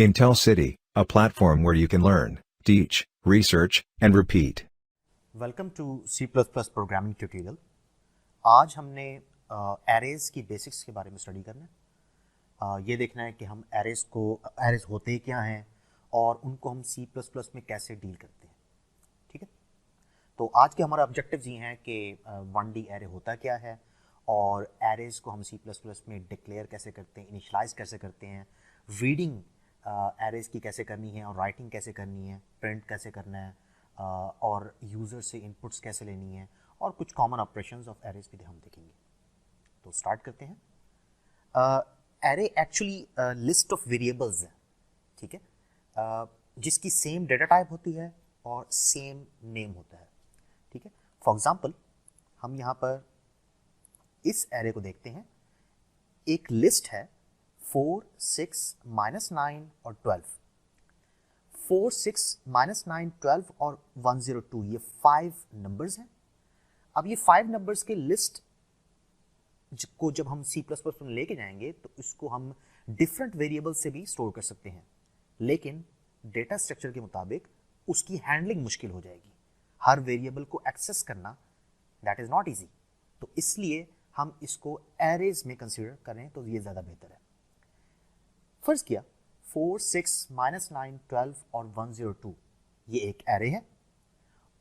Intel City, a platform where you can learn, teach, research, and repeat. Welcome to C++ Programming Tutorial. आज हमने arrays की basics के बारे में study करना है। ये देखना है कि हम एरेज होते क्या हैं और उनको हम C++ में कैसे डील करते हैं। ठीक है, तो आज के हमारा ऑब्जेक्टिव्स ये हैं कि 1D एरे होता क्या है और एरेज को हम C++ में डिक्लेयर कैसे करते हैं, इनिशलाइज कैसे करते हैं, रीडिंग एरेज की कैसे करनी है और राइटिंग कैसे करनी है, प्रिंट कैसे करना है और यूज़र से इनपुट्स कैसे लेनी है और कुछ कॉमन ऑपरेशंस ऑफ एरेज भी हम देखेंगे। तो स्टार्ट करते हैं। Array actually list of variables है, ठीक है, जिसकी सेम डेटा टाइप होती है और सेम नेम होता है। ठीक है, फॉर एग्जांपल हम यहाँ पर इस एरे को देखते हैं। एक लिस्ट है 4, 6, -9 और 12। 4, 6, -9, 12 और 102 ये 5 नंबर्स हैं। अब ये 5 नंबर्स के लिस्ट को जब हम C++ में लेके जाएंगे तो इसको हम डिफरेंट वेरिएबल से भी स्टोर कर सकते हैं, लेकिन डेटा स्ट्रक्चर के मुताबिक उसकी हैंडलिंग मुश्किल हो जाएगी। हर वेरिएबल को एक्सेस करना दैट इज नॉट इजी, तो इसलिए हम इसको एरेज में कंसीडर करें तो ये ज़्यादा बेहतर है। फर्ज किया 4, 6, -9, 12 और 102 ये एक एरे है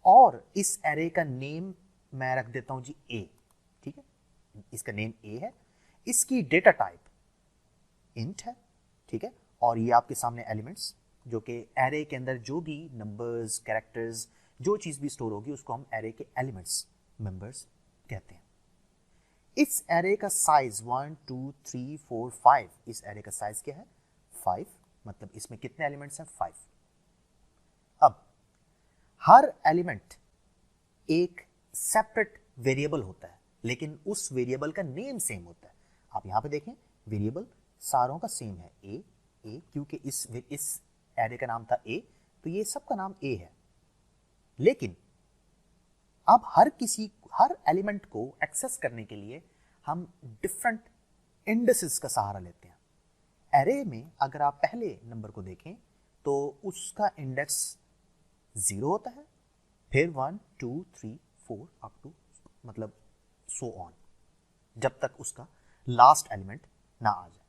और इस एरे का नेम मैं रख देता हूं जी A। ठीक है, इसका नेम A है, इसकी डेटा टाइप इंट है। ठीक है, और ये आपके सामने एलिमेंट्स जो कि एरे के अंदर जो भी नंबर्स, कैरेक्टर्स, जो चीज़ भी स्टोर होगी उसको हम एरे के एलिमेंट्स, मेंबर्स कहते हैं। इस एरे का साइज 1, 2, 3, 4, 5, इस एरे का साइज क्या है 5, मतलब इसमें कितने एलिमेंट्स हैं 5। अब हर एलिमेंट एक सेपरेट वेरिएबल होता है, लेकिन उस वेरिएबल का नेम सेम होता है। आप यहां पे देखें वेरिएबल सारों का सेम है ए, क्योंकि इस एरे का नाम था ए, तो ये सबका नाम ए है। लेकिन अब हर एलिमेंट को एक्सेस करने के लिए हम डिफरेंट इंडेक्सेस का सहारा लेते हैं। एरे में अगर आप पहले नंबर को देखें तो उसका इंडेक्स 0 होता है, फिर 1, 2, 3, 4 अप टू मतलब सो ऑन, जब तक उसका लास्ट एलिमेंट ना आ जाए।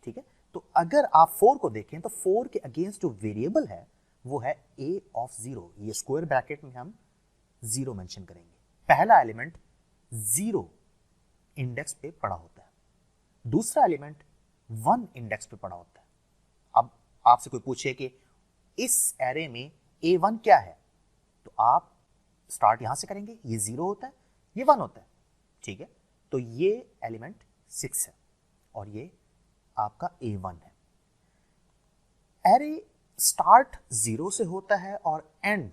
ठीक है, तो अगर आप 4 को देखें तो 4 के अगेंस्ट जो वेरिएबल है वो है a ऑफ 0। ये स्क्वायर ब्रैकेट में हम 0 मेंशन करेंगे। पहला एलिमेंट 0 इंडेक्स पे पड़ा होता है, दूसरा एलिमेंट 1 इंडेक्स पे पड़ा होता है। अब आपसे कोई पूछे कि इस एरे में A1 क्या है, तो आप स्टार्ट यहां से करेंगे, ये 0 होता है, ये 1 होता है। ठीक है, तो ये एलिमेंट 6 है और ये आपका A1 है। एरे स्टार्ट 0 से होता है और एंड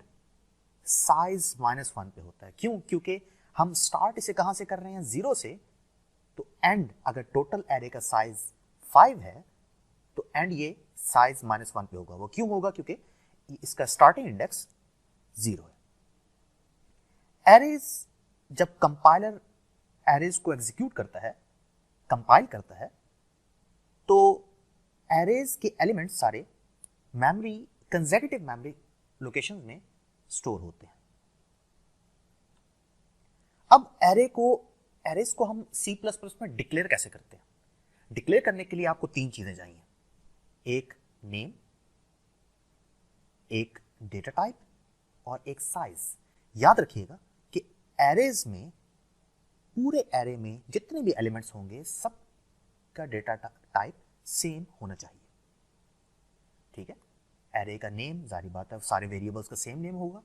साइज -1 पे होता है। क्यों? क्योंकि हम स्टार्ट इसे कहां से कर रहे हैं 0 से, तो एंड अगर टोटल एरे का साइज 5 है तो एंड ये साइज -1 पे होगा। वो क्यों होगा? क्योंकि इसका स्टार्टिंग इंडेक्स 0 है। एरेज जब कंपाइलर एरेज को एग्जीक्यूट करता है, कंपाइल करता है, तो एरेज के एलिमेंट्स सारे मेमोरी, कंसेक्यूटिव मेमोरी लोकेशन में स्टोर होते हैं। अब एरेज को हम C++ में डिक्लेयर कैसे करते हैं? डिक्लेयर करने के लिए आपको 3 चीजें चाहिए, एक नेम, एक डेटा टाइप और एक साइज। याद रखिएगा कि एरेज में, पूरे एरे में जितने भी एलिमेंट्स होंगे सब का डेटा टाइप सेम होना चाहिए। ठीक है, एरे का नेम जाहिर बात है सारे वेरिएबल्स का सेम नेम होगा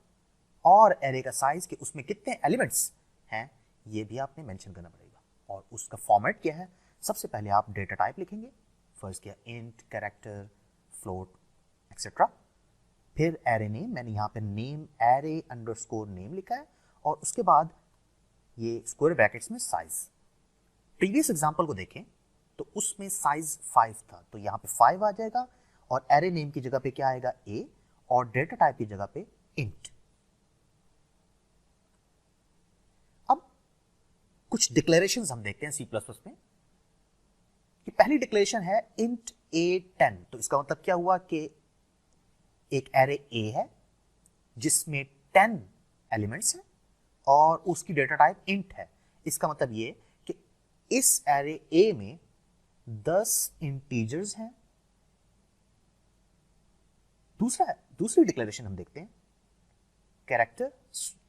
और एरे का साइज कि उसमें कितने एलिमेंट्स हैं ये भी आपने मेंशन करना पड़ेगा। और उसका फॉर्मेट क्या है? सबसे पहले आप डेटा टाइप लिखेंगे, फर्स्ट किया इंट, कैरेक्टर, फ्लोट एक्सेट्रा। फिर एरे नेम, मैंने यहाँ पे नेम एरे अंडरस्कोर नेम लिखा है और उसके बाद ये स्क्वायर ब्रैकेट्स में साइज। प्रीवियस एग्जांपल को देखें तो उसमें साइज 5 था, तो यहाँ पे 5 आ जाएगा और एरे नेम की जगह पे क्या आएगा a और डेटा टाइप की जगह पे इंट। अब कुछ डिक्लेरेशंस हम देखते हैं C++ में कि पहली डिक्लेरेशन है इंट A10, तो इसका मतलब क्या हुआ कि एक एरे A है जिसमें 10 एलिमेंट्स हैं और उसकी डेटा टाइप इंट है। इसका मतलब ये कि इस एरे A में 10 इंटीजर्स हैं। दूसरी डिक्लेरेशन हम देखते हैं, कैरेक्टर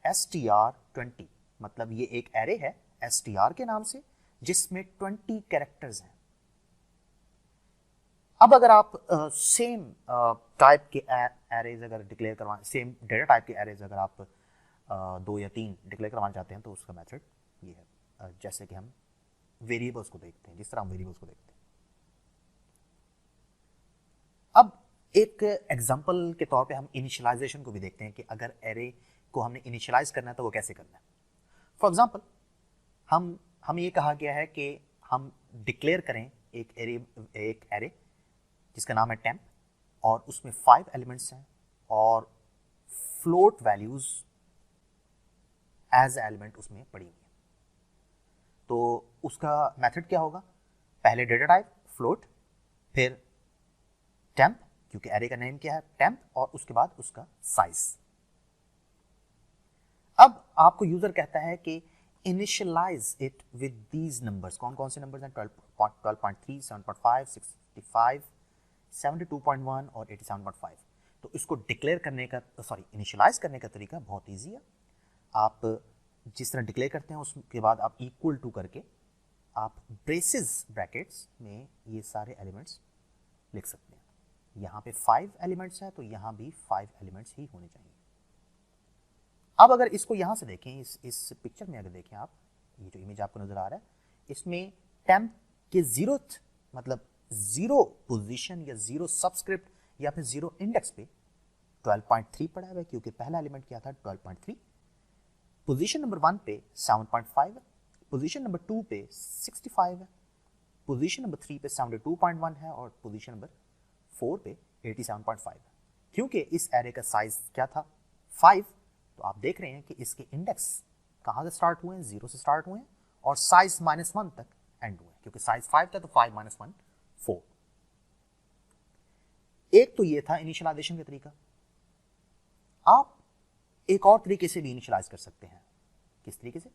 str20, मतलब ये एक एरे है str के नाम से जिसमें 20 कैरेक्टर्स हैं। अब अगर आप सेम टाइप के एरेज अगर डिक्लेयर करवाएं, सेम डेटा टाइप के एरेज अगर आप 2 या 3 डिक्लेयर करवाना चाहते हैं तो उसका मेथड ये है। जैसे कि हम वेरिएबल्स को देखते हैं, जिस तरह हम वेरिएबल्स को देखते हैं। अब एक एग्जांपल के तौर पे हम इनिशियलाइजेशन को भी देखते हैं कि अगर एरे को हमने इनिशियलाइज करना है तो वो कैसे करना है। फॉर एग्जांपल हम ये कहा गया है कि हम डिक्लेयर करें एक एरे जिसका नाम है टेम्प और उसमें 5 एलिमेंट्स हैं और फ्लोट वैल्यूज एज एलिमेंट उसमें पड़ी हुई है। तो उसका मेथड क्या होगा, पहले डेटा टाइप फ्लोट, फिर टेम्प क्योंकि एरे का नेम क्या है टेम्प, और उसके बाद उसका साइज। अब आपको यूजर कहता है कि initialize it with these numbers. कौन कौन से नंबर्स हैं, 12.3, 7.5, 65, 72.1 और 87.5। तो इसको डिक्लेयर करने का इनिशियलाइज करने का तरीका बहुत ईजी है। आप जिस तरह डिक्लेयर करते हैं उसके बाद आप इक्वल टू करके आप ब्रेसेस ब्रैकेट्स में ये सारे एलिमेंट्स लिख सकते हैं। यहाँ पे 5 एलिमेंट्स हैं तो यहाँ भी 5 एलिमेंट्स ही होने चाहिए। अब अगर इसको यहाँ से देखें, इस पिक्चर में अगर देखें आप, ये जो इमेज आपको नजर आ रहा है, इसमें टेम्प के 0th मतलब 0 पोजीशन या 0 सबस्क्रिप्ट या फिर 0 इंडेक्स पे 12.3 पड़ा हुआ है क्योंकि पहला एलिमेंट क्या था 12.3। पोजीशन नंबर 1 पे 7.5 है, पोजीशन नंबर 2 पे 65 है, पोजीशन नंबर 3 पे 72.1 है और पोजीशन नंबर 4 पे 87.5 है। क्योंकि इस एरे का साइज क्या था 5, तो आप देख रहे हैं कि इसके इंडेक्स कहां से स्टार्ट हुए हैं, 0 से स्टार्ट हुए हैं और साइज -1 तक एंड हुए, क्योंकि साइज 5 था तो 5 - 1 4। एक तो ये था इनिशियलाइजेशन का तरीका। आप एक और तरीके से भी इनिशियलाइज कर सकते हैं। किस तरीके से,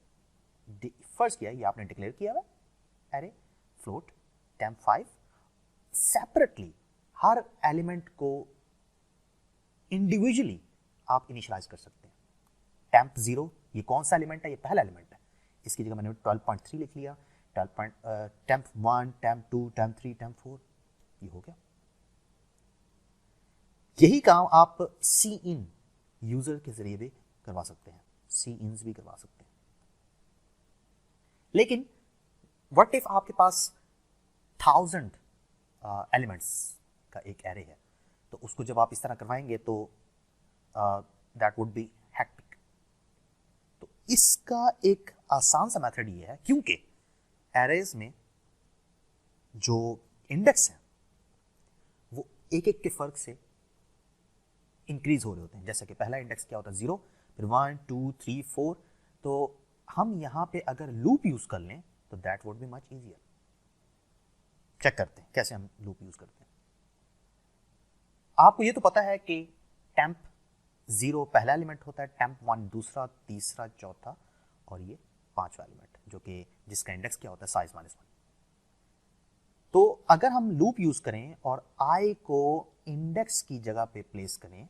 फर्स्ट किया ये आपने डिक्लेयर किया हुआ एरे फ्लोट टेम्प 5, सेपरेटली हर एलिमेंट को इंडिविजुअली आप इनिशियलाइज कर सकते हैं। टेम्प 0 ये कौन सा एलिमेंट है, ये पहला एलिमेंट है, इसकी जगह मैंने 12.3 लिख लिया। टेम्प 1, टेम्प 2, टेम्प 3, टेम्प 4, ये हो गया। यही काम आप सी इन यूजर के जरिए भी करवा सकते हैं, सी इन्स भी करवा सकते हैं। लेकिन व्हाट इफ आपके पास 1000 एलिमेंट्स का एक एरे है, तो उसको जब आप इस तरह करवाएंगे तो दैट वुड बी हैक्टिक। तो इसका एक आसान सा मेथड ये है, क्योंकि एरेज में जो इंडेक्स हैं वो एक एक के फर्क से इंक्रीज हो रहे होते हैं। जैसे कि पहला इंडेक्स क्या होता है 0, फिर 1, 2, 3, 4। तो हम यहां पे अगर लूप यूज कर लें तो that would be much easier. Check करते हैं कैसे हम लूप यूज करते हैं। आपको ये तो पता है कि टेम्प 0 पहला एलिमेंट होता है, टेम्प 1 दूसरा, तीसरा, चौथा और ये 5वां एलिमेंट जो कि जिसका इंडेक्स क्या होता है साइज -1। तो अगर हम लूप यूज करें और i को इंडेक्स की जगह पे प्लेस करें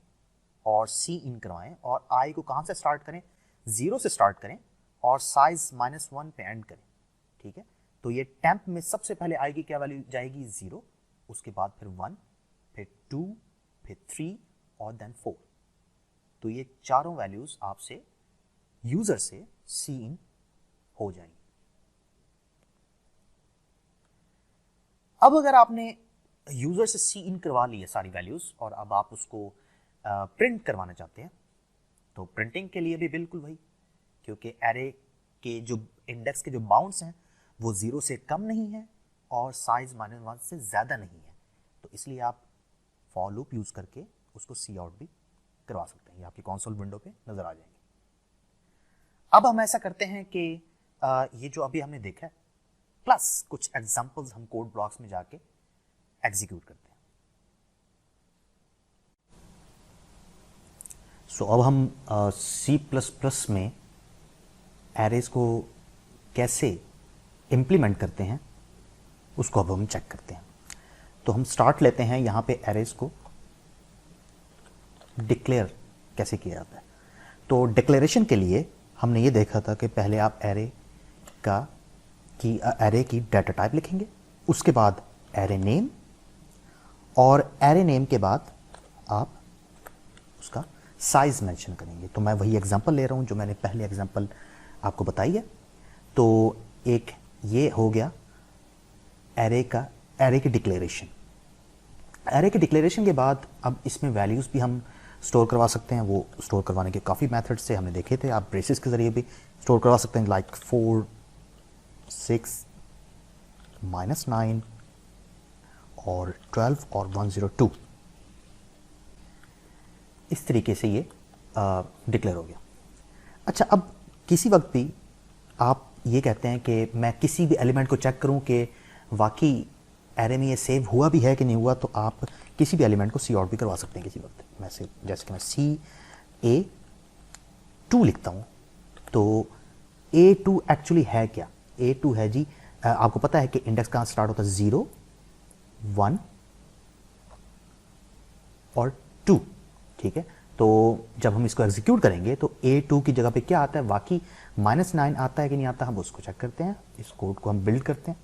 और सी इन करवाएं और i को कहां से स्टार्ट करें, 0 से स्टार्ट करें और साइज -1 पे एंड करें, ठीक है। तो ये टेम्प में सबसे पहले i की क्या वैल्यू जाएगी 0, उसके बाद फिर 1, फिर 2, फिर 3 और देन 4। तो ये चारों वैल्यूज आपसे यूजर से सी इन हो जाएंगी। अब अगर आपने यूजर से सी इन करवा ली है सारी वैल्यूज और अब आप उसको प्रिंट करवाना चाहते हैं, तो प्रिंटिंग के लिए भी बिल्कुल वही, क्योंकि एरे के जो इंडेक्स के जो बाउंड्स हैं वो 0 से कम नहीं है और साइज -1 से ज्यादा नहीं है, तो इसलिए आप फॉर लूप यूज करके उसको सी आउट भी करवा सकते हैं। ये आपकी कंसोल विंडो पे नजर आ जाएंगे। अब हम ऐसा करते हैं कि ये जो अभी हमने देखा है प्लस कुछ एग्जांपल्स हम कोड ब्लॉक्स में जाके एग्जीक्यूट करते हैं। सो अब हम C++ में एरेज को कैसे इम्प्लीमेंट करते हैं उसको अब हम चेक करते हैं। तो हम स्टार्ट लेते हैं यहाँ पे एरेज को डिक्लेयर कैसे किया जाता है। तो डिक्लेरेशन के लिए हमने ये देखा था कि पहले आप एरे की डाटा टाइप लिखेंगे, उसके बाद एरे नेम, और एरे नेम के बाद आप उसका साइज मेंशन करेंगे। तो मैं वही एग्जांपल ले रहा हूँ जो मैंने पहले एग्जांपल आपको बताई है। तो एक ये हो गया एरे की डिक्लेरेशन। एरे के डिक्लेरेशन के बाद अब इसमें वैल्यूज़ भी हम स्टोर करवा सकते हैं। वो स्टोर करवाने के काफ़ी मेथड्स से हमने देखे थे। आप ब्रेसेस के ज़रिए भी स्टोर करवा सकते हैं, लाइक 4, 6, -9 और 12 और 102। इस तरीके से ये डिक्लेयर हो गया। अच्छा, अब किसी वक्त भी आप ये कहते हैं कि मैं किसी भी एलिमेंट को चेक करूं कि वाकई एरे में ये सेव हुआ भी है कि नहीं हुआ, तो आप किसी भी एलिमेंट को सी आउट भी करवा सकते हैं किसी वक्त। जैसे कि मैं CA2 लिखता हूँ, तो A2 एक्चुअली है क्या? A2 है जी, आपको पता है कि इंडेक्स कहाँ स्टार्ट होता है? 0, 1 और 2, ठीक है। तो जब हम इसको एग्जीक्यूट करेंगे तो A2 की जगह पे क्या आता है? वाकई -9 आता है कि नहीं आता, हम उसको चेक करते हैं। इस कोड को हम बिल्ड करते हैं,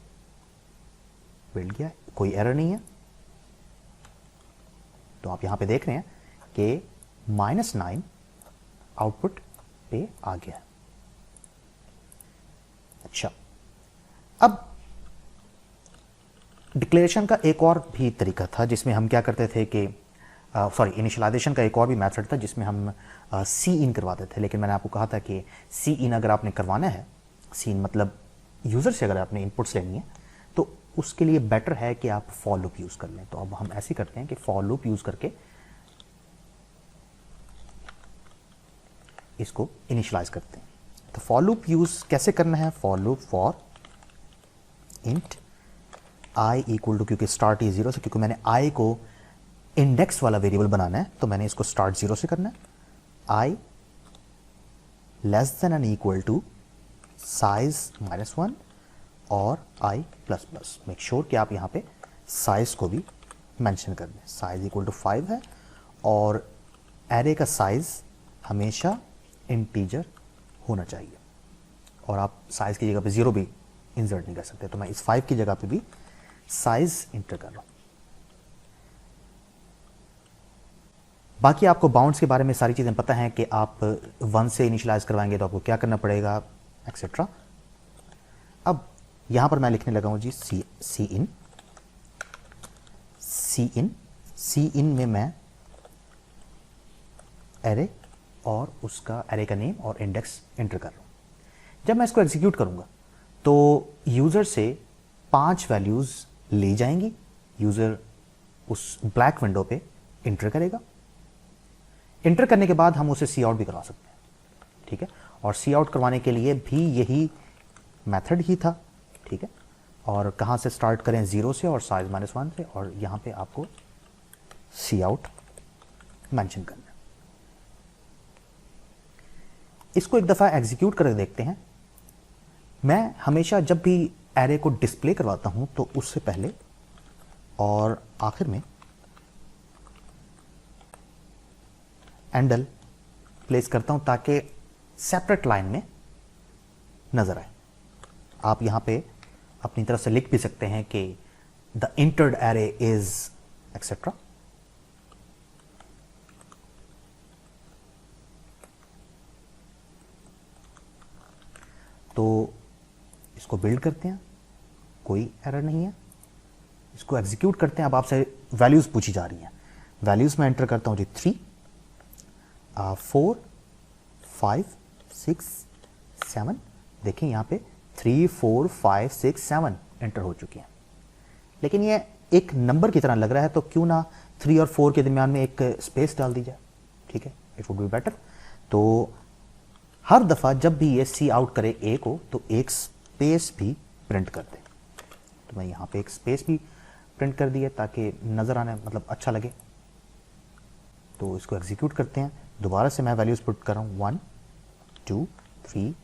बिल्ड किया, कोई एरर नहीं है। तो आप यहां पे देख रहे हैं कि -9 आउटपुट पे आ गया है। अच्छा, अब डिक्लेरेशन का एक और भी तरीका था जिसमें हम क्या करते थे कि इनिशियलाइजेशन का एक और भी मेथड था जिसमें हम सी इन करवाते थे। लेकिन मैंने आपको कहा था कि सी इन अगर आपने करवाना है, सी इन मतलब यूज़र से अगर आपने इनपुट्स लेनी है, तो उसके लिए बेटर है कि आप फॉर लूप यूज़ कर लें। तो अब हम ऐसे करते हैं कि फॉर लूप यूज़ करके इसको इनिशियलाइज करते हैं। तो फॉर लूप यूज़ कैसे करना है? For loop for int I equal to, क्योंकि स्टार्ट ये 0 से, क्योंकि मैंने आई को इंडेक्स वाला वेरिएबल बनाना है तो मैंने इसको स्टार्ट 0 से करना है। I less than and equal to size -1 और I plus plus. Make sure कि आप यहाँ पे साइज को भी मेंशन कर दें। साइज इक्वल टू 5 है और एरे का साइज हमेशा इंटीजर होना चाहिए, और आप साइज की जगह पे 0 भी इंसर्ट नहीं कर सकते। तो मैं इस 5 की जगह पे भी साइज इंटर कर रहा हूँ। बाकी आपको बाउंड्स के बारे में सारी चीज़ें पता हैं कि आप 1 से इनिशियलाइज करवाएंगे तो आपको क्या करना पड़ेगा, एक्सेट्रा। अब यहाँ पर मैं लिखने लगा हूँ जी सी इन में मैं एरे और उसका एरे का नेम और इंडेक्स एंटर कर रहा हूँ। जब मैं इसको एग्जीक्यूट करूँगा तो यूज़र से 5 वैल्यूज़ ली जाएंगी। यूज़र उस ब्लैक विंडो पे इंटर करेगा। इंटर करने के बाद हम उसे सी आउट भी करवा सकते हैं, ठीक है। और सी आउट करवाने के लिए भी यही मेथड ही था, ठीक है। और कहाँ से स्टार्ट करें? 0 से और साइज -1 से, और यहाँ पे आपको सी आउट मेंशन करना है। इसको एक दफ़ा एग्जीक्यूट करके देखते हैं। मैं हमेशा जब भी एरे को डिस्प्ले करवाता हूँ तो उससे पहले और आखिर में एंडल प्लेस करता हूं ताकि सेपरेट लाइन में नजर आए। आप यहां पे अपनी तरफ से लिख भी सकते हैं कि the entered array is etcetera. तो इसको बिल्ड करते हैं, कोई एरर नहीं है। इसको एग्जीक्यूट करते हैं। अब आपसे वैल्यूज पूछी जा रही हैं। वैल्यूज में एंटर करता हूं जी 3, 4, 5, 6, 7। देखें यहाँ पे 3, 4, 5, 6, 7 एंटर हो चुकी हैं। लेकिन ये एक नंबर की तरह लग रहा है, तो क्यों ना 3 और 4 के दरमियान में एक स्पेस डाल दी जाए, ठीक है, इट वुड बी बेटर। तो हर दफ़ा जब भी ये सी आउट करे ए को, तो एक स्पेस भी प्रिंट कर दे। तो मैं यहाँ पे एक स्पेस भी प्रिंट कर दिए ताकि नज़र आने मतलब अच्छा लगे। तो इसको एग्जीक्यूट करते हैं, दोबारा से मैं वैल्यूज़ पुट कर रहा हूँ 1 2 3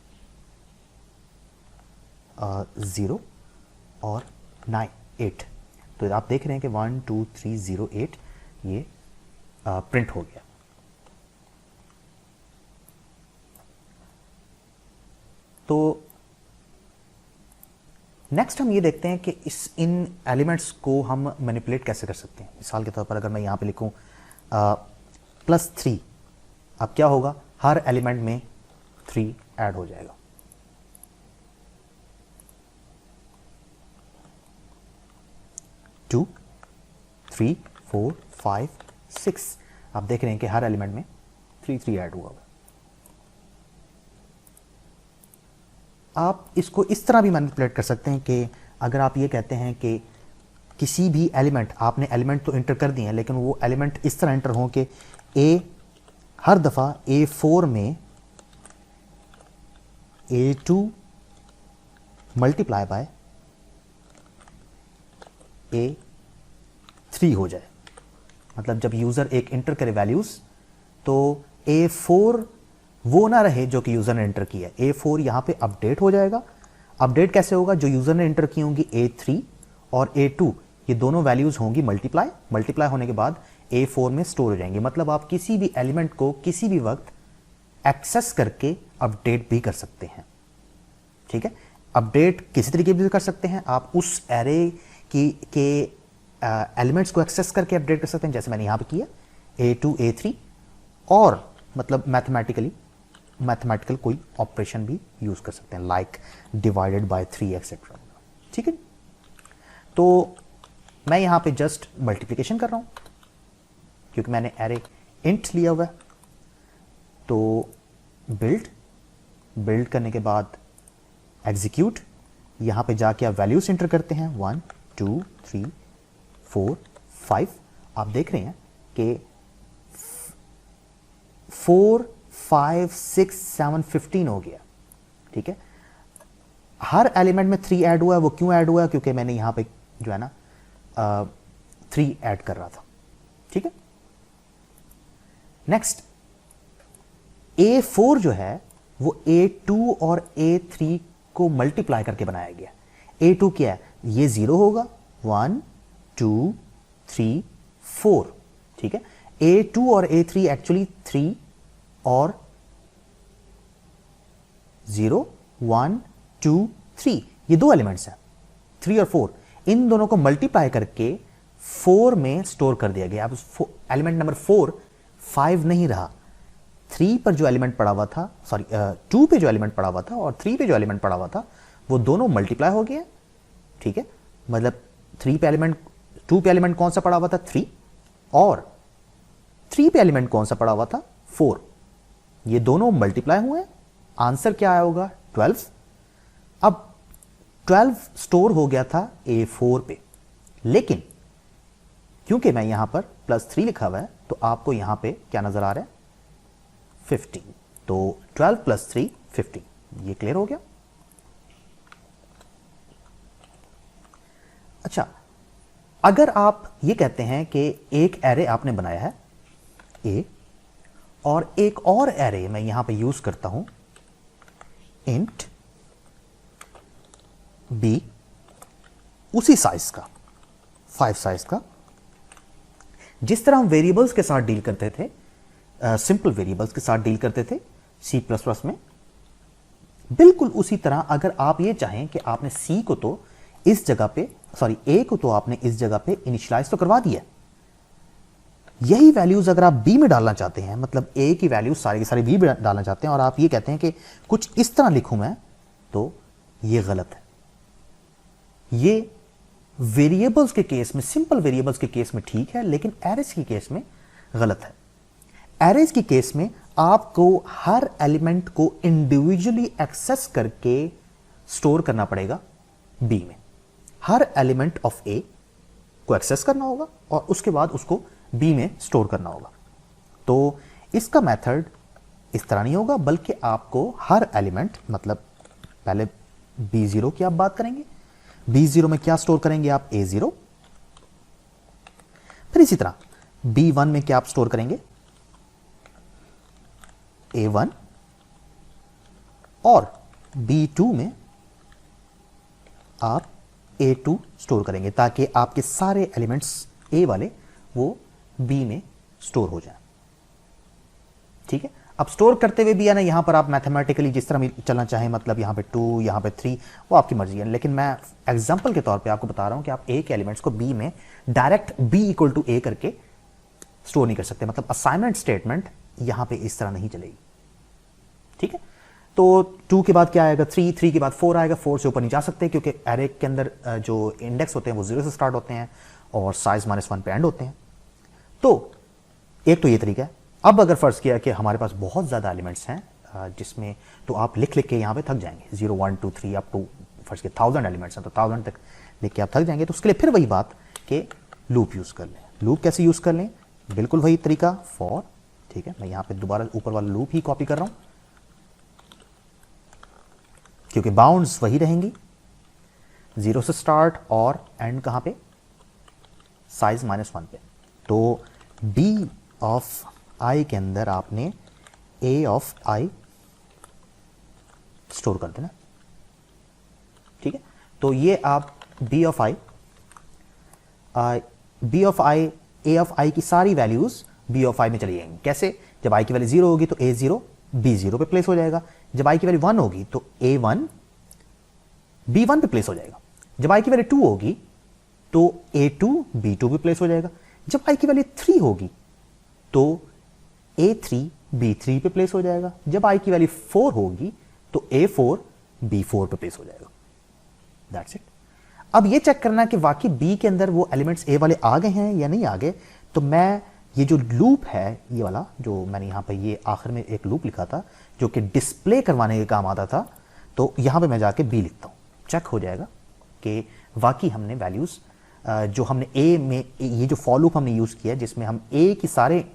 0 और 9 8। तो आप देख रहे हैं कि 1 2 3 0 8 ये प्रिंट हो गया। तो नेक्स्ट हम ये देखते हैं कि इन एलिमेंट्स को हम मैनिपुलेट कैसे कर सकते हैं। मिसाल के तौर पर अगर मैं यहाँ पे लिखूँ +3, अब क्या होगा, हर एलिमेंट में 3 ऐड हो जाएगा। टू 3 4 5 6, आप देख रहे हैं कि हर एलिमेंट में 3 ऐड हुआ हुआ। आप इसको इस तरह भी मैनिपुलेट कर सकते हैं कि अगर आप ये कहते हैं कि किसी भी एलिमेंट, आपने एलिमेंट तो इंटर कर दिए हैं लेकिन वो एलिमेंट इस तरह इंटर हों कि ए हर दफ़ा A4 में A2 मल्टीप्लाई बाय A3 हो जाए। मतलब जब यूज़र एक इंटर करे वैल्यूज़ तो A4 वो ना रहे जो कि यूज़र ने इंटर किया है। A4 यहाँ पे अपडेट हो जाएगा। अपडेट कैसे होगा, जो यूज़र ने इंटर की होंगी A3 और A2, ये दोनों वैल्यूज़ होंगी मल्टीप्लाई होने के बाद A4 में स्टोर हो जाएंगी। मतलब आप किसी भी एलिमेंट को किसी भी वक्त एक्सेस करके अपडेट भी कर सकते हैं। ठीक है, अपडेट किसी तरीके भी कर सकते हैं। आप उस एरे के एलिमेंट्स को एक्सेस करके अपडेट कर सकते हैं, जैसे मैंने यहाँ पे किया A2 A3, और मतलब मैथमेटिकल कोई ऑपरेशन भी यूज कर सकते हैं, लाइक डिवाइडेड बाय 3 एक्सेट्रा। ठीक है, तो मैं यहाँ पे जस्ट मल्टीप्लिकेशन कर रहा हूँ क्योंकि मैंने एरे इंट लिया हुआ है। तो बिल्ड करने के बाद एग्जीक्यूट, यहाँ पे जाके आप वैल्यूज इंटर करते हैं 1 2 3 4 5। आप देख रहे हैं कि 4 5 6 7 15 हो गया। ठीक है, हर एलिमेंट में 3 ऐड हुआ है। वो क्यों ऐड हुआ है, क्योंकि मैंने यहां पे जो है ना 3 ऐड कर रहा था। ठीक है, नेक्स्ट A4 जो है वो A2 और A3 को मल्टीप्लाई करके बनाया गया। A2 क्या है, ये 0 होगा, 1 2 3 4। ठीक है, A2 और A3 एक्चुअली 3 और 0 1 2 3, ये दो एलिमेंट्स हैं 3 और 4। इन दोनों को मल्टीप्लाई करके 4 में स्टोर कर दिया गया। अब एलिमेंट नंबर 4 5 नहीं रहा, 3 पर जो एलिमेंट पड़ा हुआ था, सॉरी 2 पे जो एलिमेंट पड़ा हुआ था और 3 पे जो एलिमेंट पड़ा हुआ था, वो दोनों मल्टीप्लाई हो गए। ठीक है, मतलब 2 पे एलिमेंट कौन सा पड़ा हुआ था, 3, और 3 पे एलिमेंट कौन सा पड़ा हुआ था, 4। ये दोनों मल्टीप्लाई हुए। आंसर क्या आया होगा, 12। अब 12 स्टोर हो गया था A4 पे, लेकिन क्योंकि मैं यहां पर +3 लिखा हुआ है तो आपको यहां पे क्या नजर आ रहा है, 15। तो 12 + 3 15। ये क्लियर हो गया। अच्छा, अगर आप ये कहते हैं कि एक एरे आपने बनाया है A, और एक और एरे मैं यहां पे यूज करता हूं int b, उसी साइज का 5 साइज का, जिस तरह हम वेरिएबल्स के साथ डील करते थे, सिंपल वेरिएबल्स के साथ डील करते थे C++ में, बिल्कुल उसी तरह अगर आप ये चाहें कि आपने C को तो इस जगह पे, सॉरी A को तो आपने इस जगह पे इनिशियलाइज तो करवा दिया, यही वैल्यूज अगर आप B में डालना चाहते हैं, मतलब A की वैल्यूज सारी की सारी B में डालना चाहते हैं, और आप ये कहते हैं कि कुछ इस तरह लिखूं मैं, तो ये गलत है। ये वेरिएबल्स के केस में, सिंपल वेरिएबल्स के केस में ठीक है, लेकिन एरेज के केस में गलत है। एरेज के केस में आपको हर एलिमेंट को इंडिविजुअली एक्सेस करके स्टोर करना पड़ेगा B में। हर एलिमेंट ऑफ A को एक्सेस करना होगा और उसके बाद उसको B में स्टोर करना होगा। तो इसका मेथड इस तरह नहीं होगा, बल्कि आपको हर एलिमेंट, मतलब पहले B0 की आप बात करेंगे, B0 में क्या स्टोर करेंगे आप, A0, फिर इसी तरह B1 में क्या आप स्टोर करेंगे, A1, और B2 में आप A2 स्टोर करेंगे, ताकि आपके सारे एलिमेंट्स A वाले वो B में स्टोर हो जाए। ठीक है, अब स्टोर करते हुए भी है ना, यहां पर आप मैथमेटिकली जिस तरह चलना चाहें, मतलब यहां पे 2, यहां पे 3, वो आपकी मर्जी है, लेकिन मैं एग्जांपल के तौर पे आपको बता रहा हूं कि आप A के एलिमेंट्स को B में direct B equal to A करके स्टोर नहीं कर सकते। मतलब असाइनमेंट स्टेटमेंट यहां पे इस तरह नहीं चलेगी। ठीक है, तो 2 के बाद क्या आएगा, 3 के बाद 4 आएगा। 4 से ऊपर नहीं जा सकते क्योंकि एरे के अंदर जो इंडेक्स होते हैं वो 0 से स्टार्ट होते हैं और साइज -1 पे एंड होते हैं। तो एक तो ये तरीका है। अब अगर फर्ज किया कि हमारे पास बहुत ज़्यादा एलिमेंट्स हैं जिसमें, तो आप लिख के यहाँ पे थक जाएंगे, 0 1 2 3 अप टू फर्ज के 1000 एलिमेंट्स हैं, तो 1000 तक लिख के आप थक जाएंगे। तो उसके लिए फिर वही बात कि लूप यूज़ कर लें। लूप कैसे यूज़ कर लें, बिल्कुल वही तरीका, फॉर। ठीक है, मैं यहाँ पे दोबारा ऊपर वाला लूप ही कॉपी कर रहा हूँ क्योंकि बाउंड्स वही रहेंगी, 0 से स्टार्ट और एंड कहाँ पे, साइज -1 पे। तो B ऑफ I के अंदर आपने A ऑफ I स्टोर कर देना। ठीक है, तो ये आप B of I, A of I की सारी वैल्यूज B ऑफ I में चली जाएंगी। कैसे, जब I की वैल्यू 0 होगी तो A0 B0 पे प्लेस हो जाएगा, जब I की वैल्यू 1 होगी तो A1 B1 पे प्लेस हो जाएगा, जब I की वैल्यू 2 होगी तो A2 B2 पे प्लेस हो जाएगा, जब I की वैल्यू 3 होगी तो A3 B3 पे प्लेस हो जाएगा, जब I की वैल्यू 4 होगी तो A4 B4 पे प्लेस हो जाएगा। That's it. अब ये चेक करना है कि वाकई B के अंदर वो एलिमेंट्स A वाले आ गए हैं या नहीं आ गए। तो मैं ये जो लूप है, ये वाला जो मैंने यहाँ पे ये आखिर में एक लूप लिखा था जो कि डिस्प्ले करवाने के काम आता था, तो यहाँ पे मैं जाके B लिखता हूँ, चेक हो जाएगा कि वाकई हमने वैल्यूज जो हमने A में, ये जो फॉर लूप हमने यूज किया जिसमें हम A की सारे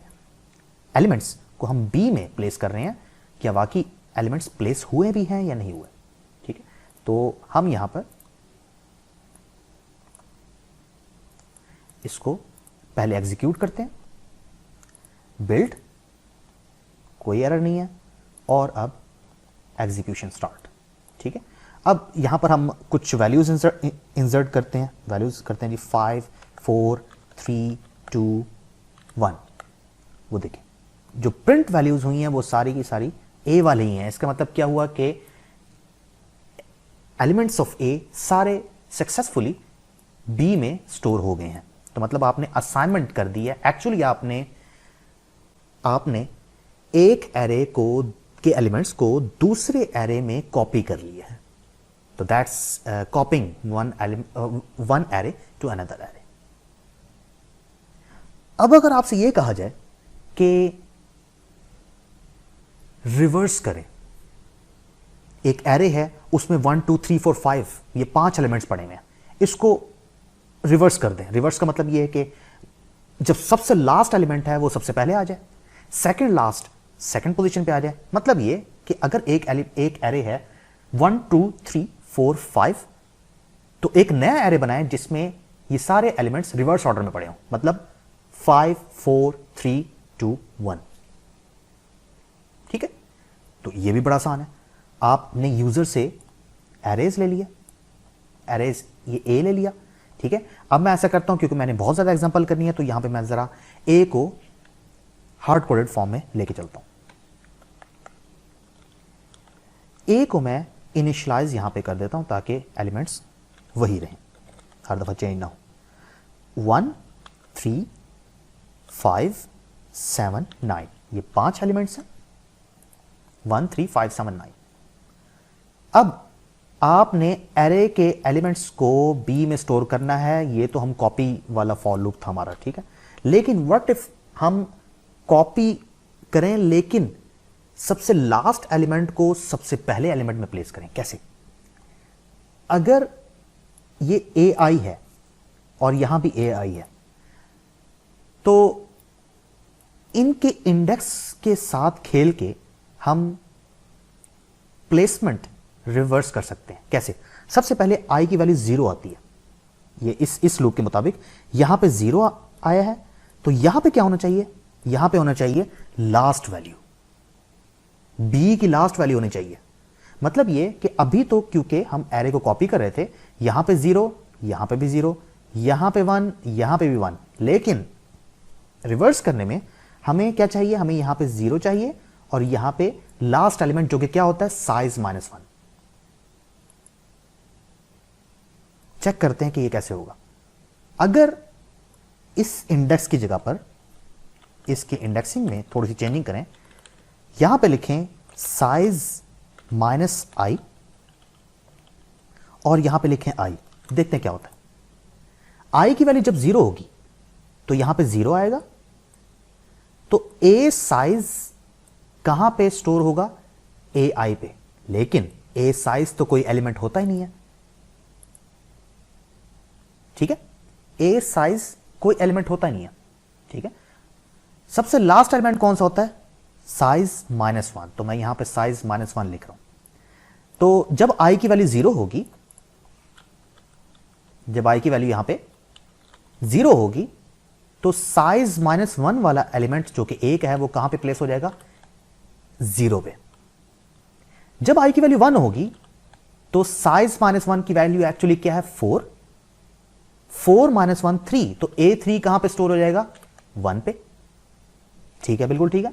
एलिमेंट्स को हम B में प्लेस कर रहे हैं, क्या वाकई एलिमेंट्स प्लेस हुए भी हैं या नहीं हुए। ठीक है, तो हम यहां पर इसको पहले एग्जीक्यूट करते हैं, बिल्ड, कोई एरर नहीं है, और अब एग्जीक्यूशन स्टार्ट। ठीक है, अब यहां पर हम कुछ वैल्यूज इंसर्ट करते हैं। वैल्यूज करते हैं जी 5 4 3 2 1। वो देखें जो प्रिंट वैल्यूज हुई हैं वो सारी की सारी A वाली ही हैं। इसका मतलब क्या हुआ कि एलिमेंट्स ऑफ A सारे सक्सेसफुली B में स्टोर हो गए हैं। तो मतलब आपने असाइनमेंट कर दी है। एक्चुअली आपने एक एरे को के एलिमेंट्स को दूसरे एरे में कॉपी कर लिया है। तो that's copying one array to another array. अब अगर आपसे यह कहा जाए कि रिवर्स करें, एक एरे है उसमें 1 2 3 4 5 ये 5 एलिमेंट्स पड़े हुए हैं, इसको रिवर्स कर दें। रिवर्स का मतलब ये है कि जब सबसे लास्ट एलिमेंट है वो सबसे पहले आ जाए, सेकंड लास्ट सेकंड पोजीशन पे आ जाए। मतलब ये कि अगर एक एरे है 1 2 3 4 5, तो एक नया एरे बनाएं जिसमें ये सारे एलिमेंट्स रिवर्स ऑर्डर में पड़े हों। मतलब 5 4 3 2 1। ठीक है, तो ये भी बड़ा आसान है। आपने यूजर से एरेज ले लिया, एरेज ये ए ले लिया। ठीक है, अब मैं ऐसा करता हूं क्योंकि मैंने बहुत ज्यादा एग्जांपल करनी है, तो यहां पे मैं जरा ए को हार्ड कोडेड फॉर्म में लेके चलता हूं। ए को मैं इनिशियलाइज यहां पे कर देता हूं ताकि एलिमेंट्स वही रहें, हर दफा चेंज ना हो। 1 3 5 7 9 ये 5 एलिमेंट्स हैं, 1 3 5 7 9। अब आपने एरे के एलिमेंट्स को बी में स्टोर करना है। ये तो हम कॉपी वाला फॉर लूप था हमारा। ठीक है, लेकिन व्हाट इफ हम कॉपी करें लेकिन सबसे लास्ट एलिमेंट को सबसे पहले एलिमेंट में प्लेस करें। कैसे? अगर ये ए आई है और यहां भी ए आई है, तो इनके इंडेक्स के साथ खेल के हम प्लेसमेंट रिवर्स कर सकते हैं। कैसे? सबसे पहले i की वैल्यू 0 आती है, ये इस लूप के मुताबिक यहां पे 0 आया है, तो यहां पे क्या होना चाहिए, यहां पे होना चाहिए लास्ट वैल्यू, बी की लास्ट वैल्यू होनी चाहिए। मतलब ये कि अभी तो क्योंकि हम एरे को कॉपी कर रहे थे, यहां पे 0, यहां पे भी 0, यहां पे 1, यहां पे भी 1, लेकिन रिवर्स करने में हमें क्या चाहिए, हमें यहां पे 0 चाहिए और यहां पे लास्ट एलिमेंट जो कि क्या होता है साइज -1। चेक करते हैं कि ये कैसे होगा। अगर इस इंडेक्स की जगह पर इसकी इंडेक्सिंग में थोड़ी सी चेंजिंग करें, यहां पे लिखें साइज -i और यहां पे लिखें i, देखते हैं क्या होता है। i की वैल्यू जब 0 होगी तो यहां पे 0 आएगा, तो a साइज कहां पे स्टोर होगा, ai पे, लेकिन a साइज तो कोई एलिमेंट होता ही नहीं है, ठीक है, a साइज कोई एलिमेंट होता ही नहीं है, ठीक है। सबसे लास्ट एलिमेंट कौन सा होता है, साइज -1, तो मैं यहां पे साइज -1 लिख रहा हूं। तो जब i की वैल्यू 0 होगी, जब i की वैल्यू यहां पे 0 होगी, तो साइज -1 वाला एलिमेंट जो कि 1 है वो कहां पे प्लेस हो जाएगा, 0 पे। जब i की वैल्यू 1 होगी तो साइज -1 की वैल्यू एक्चुअली क्या है, 4 -1 3, तो a3 कहां पे स्टोर हो जाएगा, 1 पे, ठीक है, बिल्कुल ठीक है।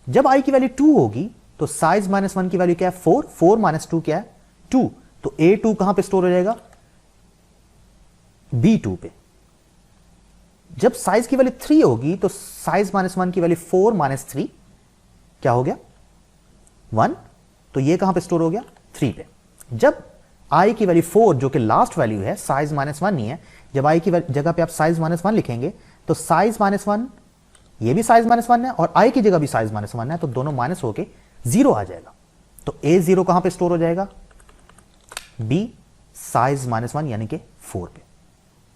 जब i की वैल्यू 2 होगी तो साइज -1 की वैल्यू क्या है, 4 -2 क्या है, 2, तो a2 कहां पे स्टोर हो जाएगा, b2 पे। जब साइज की वैल्यू 3 होगी तो साइज -1 की वैल्यू 4 -3 क्या हो गया, 1, तो ये कहां पे स्टोर हो गया, 3 पे। जब i की वैल्यू 4 जो कि लास्ट वैल्यू है, साइज -1 नहीं है, जब i की जगह पे आप साइज -1 लिखेंगे तो साइज -1, ये भी साइज -1 है और i की जगह भी साइज -1 है, तो दोनों माइनस होके 0 आ जाएगा। तो a0 कहां पे स्टोर हो जाएगा, b साइज -1 यानी कि 4 पे।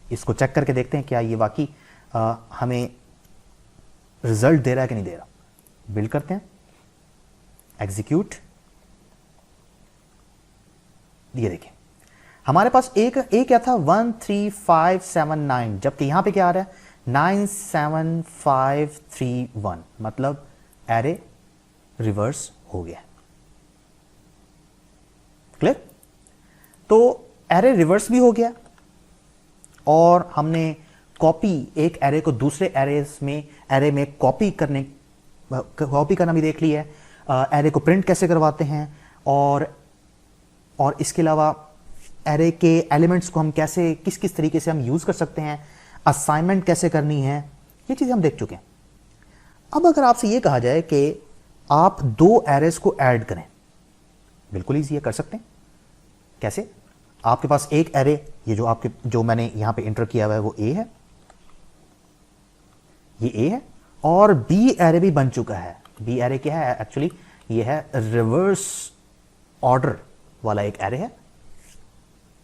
इसको चेक करके देखते हैं क्या ये वाकई हमें रिजल्ट दे रहा है कि नहीं दे रहा। बिल्ड करते हैं, एग्जीक्यूट, ये देखिए हमारे पास एक क्या था, 1 3 5 7 9, जबकि यहां पे क्या आ रहा है, 9 7 5 3 1, मतलब एरे रिवर्स हो गया। क्लियर? तो एरे रिवर्स भी हो गया और हमने कॉपी, एक एरे को दूसरे एरे में कॉपी करना भी देख लिया है। एरे को प्रिंट कैसे करवाते हैं और इसके अलावा एरे के एलिमेंट्स को हम कैसे किस तरीके से हम यूज कर सकते हैं, असाइनमेंट कैसे करनी है, ये चीजें हम देख चुके हैं। अब अगर आपसे ये कहा जाए कि आप 2 एरेस को ऐड करें, बिल्कुल ईजी है, कर सकते हैं। कैसे? आपके पास एक एरे, ये जो मैंने यहां पे इंटर किया हुआ है वो ए है, ये ए है, और बी एरे भी बन चुका है। बी एरे क्या है एक्चुअली, ये है रिवर्स ऑर्डर वाला एक एरे है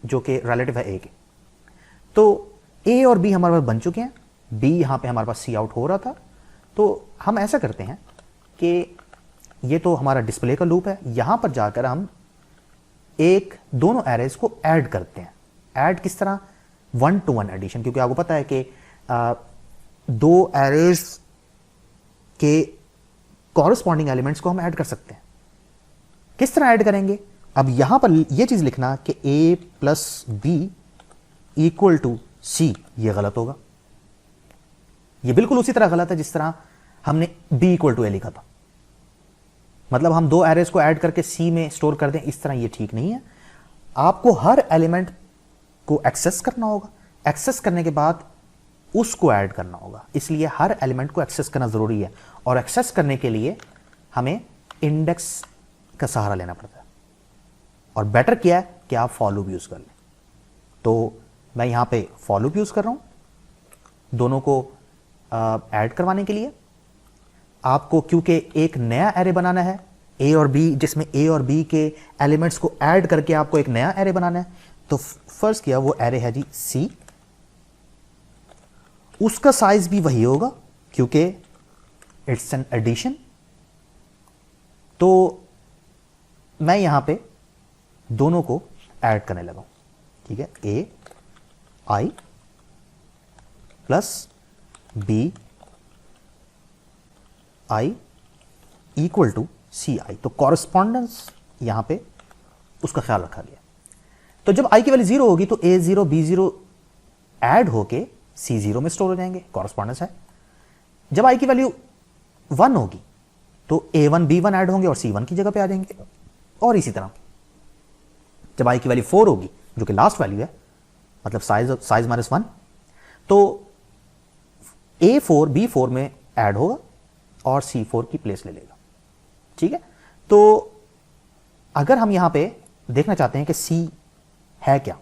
जो कि रिलेटिव है ए के। तो ए और बी हमारे पास बन चुके हैं, बी यहां पे हमारे पास सी आउट हो रहा था। तो हम ऐसा करते हैं कि ये तो हमारा डिस्प्ले का लूप है, यहां पर जाकर हम दोनों एरेज को ऐड करते हैं। ऐड किस तरह, 1 to 1 एडिशन, क्योंकि आपको पता है कि 2 एरेज के कॉरस्पॉन्डिंग एलिमेंट्स को हम ऐड कर सकते हैं। किस तरह ऐड करेंगे, अब यहां पर यह चीज लिखना कि a plus B equal to C, यह गलत होगा। यह बिल्कुल उसी तरह गलत है जिस तरह हमने b इक्वल टू ए लिखा था। मतलब हम 2 एरेज को ऐड करके सी में स्टोर कर दें, इस तरह यह ठीक नहीं है। आपको हर एलिमेंट को एक्सेस करना होगा, एक्सेस करने के बाद उसको ऐड करना होगा, इसलिए हर एलिमेंट को एक्सेस करना जरूरी है। और एक्सेस करने के लिए हमें इंडेक्स का सहारा लेना पड़ता है, और बेटर क्या है कि आप फॉर लूप यूज कर लें। तो मैं यहां पे फॉर लूप यूज कर रहा हूं दोनों को ऐड करवाने के लिए। आपको क्योंकि एक नया एरे बनाना है ए और बी, जिसमें ए और बी के एलिमेंट्स को ऐड करके आपको एक नया एरे बनाना है, तो फर्स्ट किया वो एरे है जी सी, उसका साइज भी वही होगा क्योंकि इट्स एन एडिशन। तो मैं यहां पे दोनों को ऐड करने लगा हूं, ठीक है, A I plus B I equal to C I. तो कॉरस्पॉन्डेंस यहां पे उसका ख्याल रखा गया। तो जब आई की वैल्यू 0 होगी तो A0 B0 ऐड होके C0 में स्टोर हो जाएंगे, कॉरस्पॉन्डेंस है। जब आई की वैल्यू 1 होगी तो A1 B1 ऐड होंगे और C1 की जगह पे आ जाएंगे, और इसी तरह जब आई की वैल्यू 4 होगी जो कि लास्ट वैल्यू है, मतलब साइज माइनस 1, तो A4 B4 में ऐड होगा और C4 की प्लेस ले लेगा। ठीक है, तो अगर हम यहां पे देखना चाहते हैं कि C है क्या,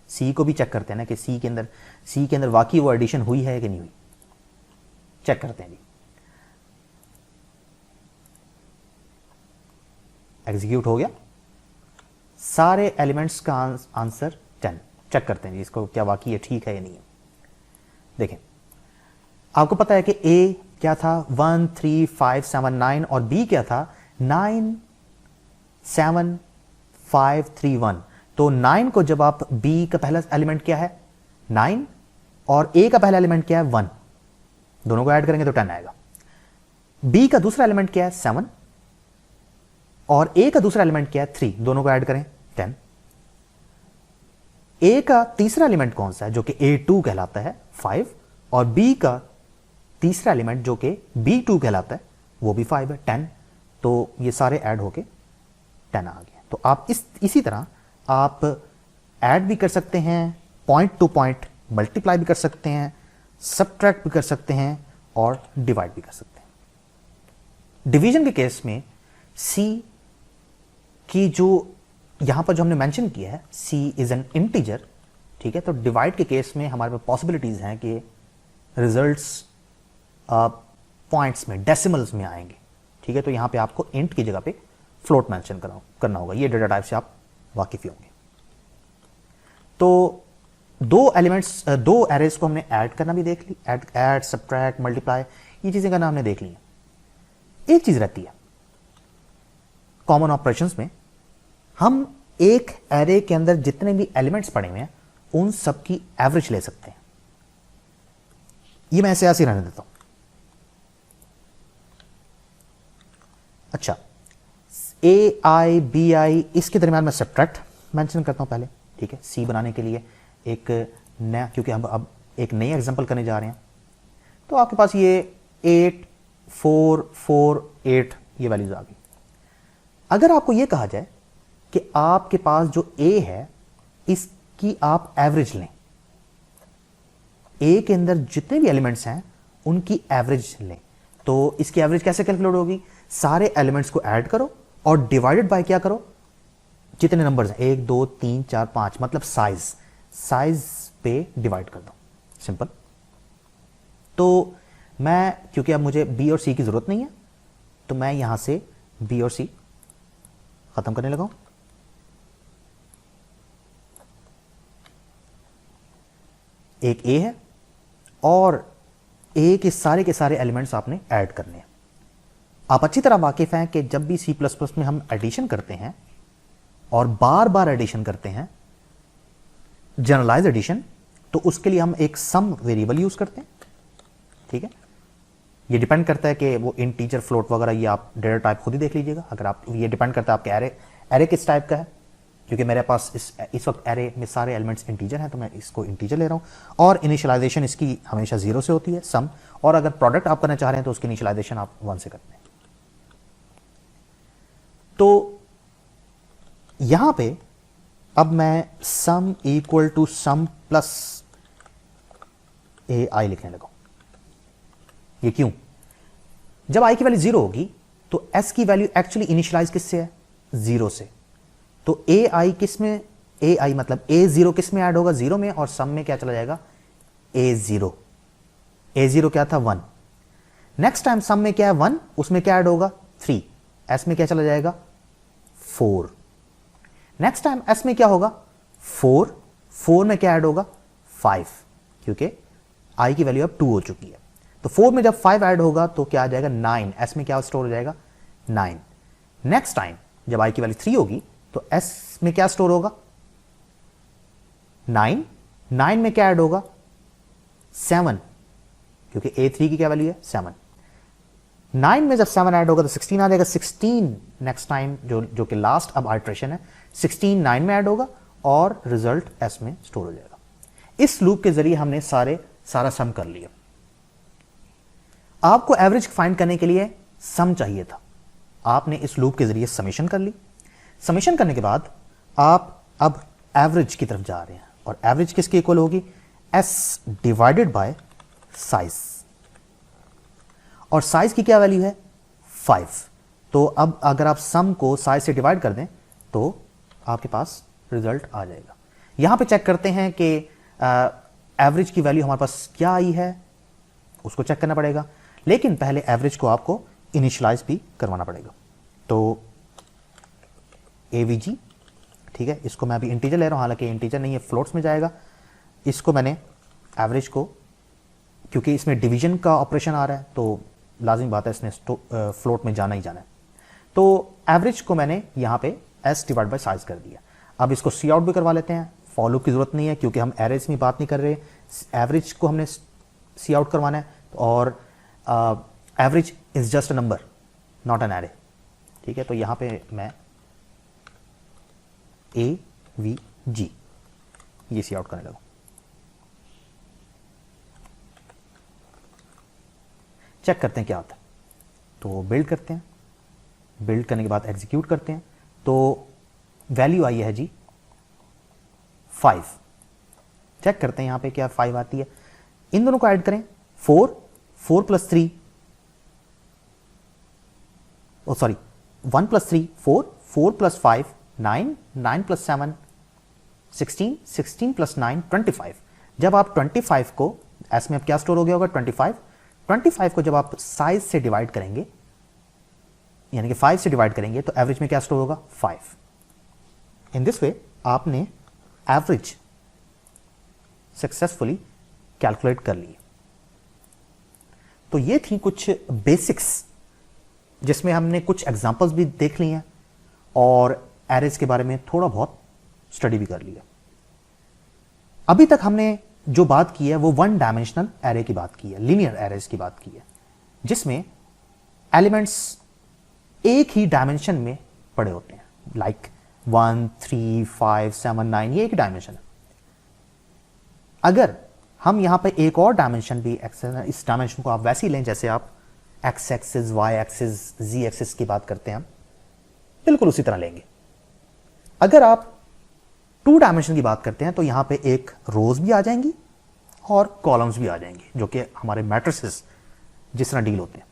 C को भी चेक करते हैं ना कि C के अंदर वाकई वो एडिशन हुई है कि नहीं हुई, चेक करते हैं जी। एग्जीक्यूट हो गया, सारे एलिमेंट्स का आंसर 10। चेक करते हैं जी इसको क्या वाकई ये ठीक है या नहीं है। देखें, आपको पता है कि A क्या था 1 3 5 7 9 और B क्या था 9 7 5 3 1। तो 9 को जब आप B का पहला एलिमेंट क्या है 9 और A का पहला एलिमेंट क्या है 1, दोनों को ऐड करेंगे तो 10 आएगा। B का दूसरा एलिमेंट क्या है 7 और A का दूसरा एलिमेंट क्या है 3, दोनों को ऐड करें 10। A का तीसरा एलिमेंट कौन सा है जो कि A2 कहलाता है 5, और B का तीसरा एलिमेंट जो कि B2 कहलाता है वो भी 5 है 10। तो ये सारे ऐड होके 10 आ गए। तो आप इसी तरह आप ऐड भी कर सकते हैं, पॉइंट टू पॉइंट मल्टीप्लाई भी कर सकते हैं, सबट्रैक्ट भी कर सकते हैं और डिवाइड भी कर सकते हैं। डिवीजन के केस में C की जो यहां पर जो हमने मेंशन किया है C इज एन इंटीजर, ठीक है। तो डिवाइड के केस में हमारे पास पॉसिबिलिटीज हैं कि रिजल्ट्स पॉइंट्स में डेसिमल्स में आएंगे, ठीक है। तो यहां पे आपको इंट की जगह पे फ्लोट मेंशन करना होगा। ये डेटा टाइप से आप वाकिफ होंगे। तो दो एरेज को हमने ऐड करना भी देख ली, ऐड सबट्रैक्ट मल्टीप्लाई, ये चीजें करना हमने देख ली है। एक चीज रहती है कॉमन ऑपरेशंस में, हम एक एरे के अंदर जितने भी एलिमेंट्स पड़े हुए हैं उन सब की एवरेज ले सकते हैं। ये मैं ऐसे रहने देता हूं। अच्छा, ए आई बी आई इसके दरमियान मैं सबट्रैक्ट मेंशन करता हूं पहले, ठीक है। सी बनाने के लिए एक नया, क्योंकि हम अब एक नई एग्जांपल करने जा रहे हैं, तो आपके पास ये 8 4 4 8 ये वैल्यूज आ गई। अगर आपको ये कहा जाए कि आपके पास जो ए है इसकी आप एवरेज लें, ए के अंदर जितने भी एलिमेंट्स हैं उनकी एवरेज लें, तो इसकी एवरेज कैसे कैलकुलेट होगी? सारे एलिमेंट्स को ऐड करो और डिवाइडेड बाय क्या करो, जितने नंबर्स हैं 1 2 3 4 5, मतलब साइज पे डिवाइड कर दो, सिंपल। तो मैं, क्योंकि अब मुझे बी और सी की जरूरत नहीं है, तो मैं यहां से बी और सी खत्म करने लगा हूं। एक ए है और ए के सारे एलिमेंट्स आपने ऐड करने हैं। आप अच्छी तरह वाकिफ हैं कि जब भी C++ में हम एडिशन करते हैं और बार बार एडिशन करते हैं, जनरलाइज एडिशन, तो उसके लिए हम एक सम वेरिएबल यूज करते हैं, ठीक है। ये डिपेंड करता है कि वो इंटीजर फ्लोट वगैरह, ये आप डेटा टाइप खुद ही देख लीजिएगा। अगर आप, ये डिपेंड करता है आपके एरे किस टाइप का है, क्योंकि मेरे पास इस वक्त एरे में सारे एलिमेंट्स इंटीजर हैं तो मैं इसको इंटीजर ले रहा हूं। और इनिशियलाइजेशन इसकी हमेशा 0 से होती है, सम, और अगर प्रोडक्ट आप करना चाह रहे हैं तो उसकी इनिशियलाइजेशन आप 1 से करते हैं। तो यहां पे अब मैं sum equal to sum plus A I लिखने लगा। ये क्यों? जब आई की वैल्यू 0 होगी तो एस की वैल्यू एक्चुअली इनिशियलाइज किससे है? 0 से। तो ए आई किस में, ए आई मतलब A0 किस में ऐड होगा? 0 में, और सम में क्या चला जाएगा? A0। A0 क्या था? 1। नेक्स्ट टाइम सम में क्या है? 1, उसमें क्या ऐड होगा? 3। एस में क्या चला जाएगा? 4। नेक्स्ट टाइम एस में क्या होगा? 4 में क्या ऐड होगा? 5, क्योंकि आई की वैल्यू अब 2 हो चुकी है। तो 4 में जब 5 ऐड होगा तो क्या आ जाएगा? 9। एस में क्या स्टोर हो जाएगा? 9। नेक्स्ट टाइम जब आई की वैल्यू 3 होगी तो एस में क्या स्टोर होगा? 9 में क्या ऐड होगा? 7। क्योंकि A3 की क्या वैल्यू है 7। 9 में जब 7 ऐड होगा तो 16 आ जाएगा। 16 नेक्स्ट टाइम जो कि लास्ट अब आइट्रेशन है, 16 9 में ऐड होगा और रिजल्ट S में स्टोर हो जाएगा। इस लूप के जरिए हमने सारा सम कर लिया। आपको एवरेज फाइंड करने के लिए सम चाहिए था, आपने इस लूप के जरिए समेशन कर ली। समेशन करने के बाद आप अब एवरेज की तरफ जा रहे हैं, और एवरेज किसके इक्वल होगी? S डिवाइडेड बाय साइज, और साइज की क्या वैल्यू है 5। तो अब अगर आप सम को साइज से डिवाइड कर दें तो आपके पास रिजल्ट आ जाएगा। यहां पे चेक करते हैं कि एवरेज की वैल्यू हमारे पास क्या आई है, उसको चेक करना पड़ेगा। लेकिन पहले एवरेज को आपको इनिशियलाइज भी करवाना पड़ेगा। तो AVG, ठीक है, इसको मैं अभी इंटीजर ले रहा हूं, हालांकि इंटीजर नहीं है, फ्लोट्स में जाएगा। इसको मैंने एवरेज को, क्योंकि इसमें डिवीजन का ऑपरेशन आ रहा है तो लाजिम बात है इसने फ्लोट में जाना ही जाना है। तो एवरेज को मैंने यहां पे S डिवाइड बाय साइज कर दिया। अब इसको सी आउट भी करवा लेते हैं, फॉर लूप की जरूरत नहीं है क्योंकि हम एरेज में बात नहीं कर रहे, एवरेज को हमने सी आउट करवाना है। और average is just a number, not an array, ठीक है। तो यहां पे मैं AVG ये सी आउट करने लगा। चेक करते हैं क्या होता है। तो बिल्ड करते हैं, बिल्ड करने के बाद एग्जीक्यूट करते हैं। तो वैल्यू आई है जी 5। चेक करते हैं यहां पे क्या 5 आती है। इन दोनों को ऐड करें, 4 plus 3, oh sorry 1 plus 3 4 plus 5 9 plus 7 16 plus 9 25। जब आप 25 को एस में अब क्या स्टोर हो गया होगा 25 को जब आप साइज से डिवाइड करेंगे, यानी कि 5 से डिवाइड करेंगे, तो एवरेज में क्या स्टोर होगा 5। इन दिस वे आपने एवरेज सक्सेसफुली कैलकुलेट कर ली। तो ये थी कुछ बेसिक्स जिसमें हमने कुछ एग्जांपल्स भी देख ली हैं और एरेज के बारे में थोड़ा बहुत स्टडी भी कर लिया। अभी तक हमने जो बात की है वो 1 डायमेंशनल एरे की बात की है, लीनियर एरेज की बात की है, जिसमें एलिमेंट्स एक ही डायमेंशन में पड़े होते हैं, लाइक 1 3 5 7 9, ये एक डायमेंशन है। अगर हम यहां पे एक और डायमेंशन भी, इस डायमेंशन को आप वैसे ही लें जैसे आप एक्स एक्सिस, वाई एक्सिस, जी एक्सिस की बात करते हैं, हम बिल्कुल उसी तरह लेंगे। अगर आप 2 डायमेंशन की बात करते हैं तो यहां पे एक रोज भी आ जाएंगी और कॉलम्स भी आ जाएंगे, जो कि हमारे मैट्रिसेस जिस तरह डील होते हैं।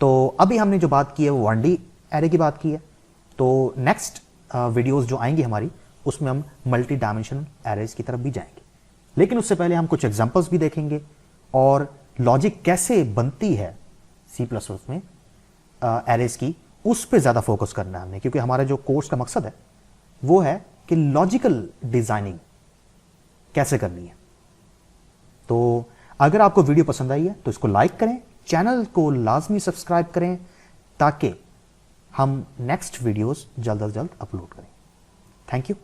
तो अभी हमने जो बात की है वो 1D एरे की बात की है। तो नेक्स्ट वीडियोस जो आएंगी हमारी, उसमें हम मल्टी डायमेंशनल एरेज की तरफ भी जाएंगे। लेकिन उससे पहले हम कुछ एग्जांपल्स भी देखेंगे और लॉजिक कैसे बनती है C++ में एरेज की, उस पर ज़्यादा फोकस करना है हमने, क्योंकि हमारा जो कोर्स का मकसद है वो है कि लॉजिकल डिजाइनिंग कैसे करनी है। तो अगर आपको वीडियो पसंद आई है तो इसको लाइक करें, चैनल को लाजमी सब्सक्राइब करें ताकि हम नेक्स्ट वीडियोस जल्द से जल्द अपलोड करें। Thank you.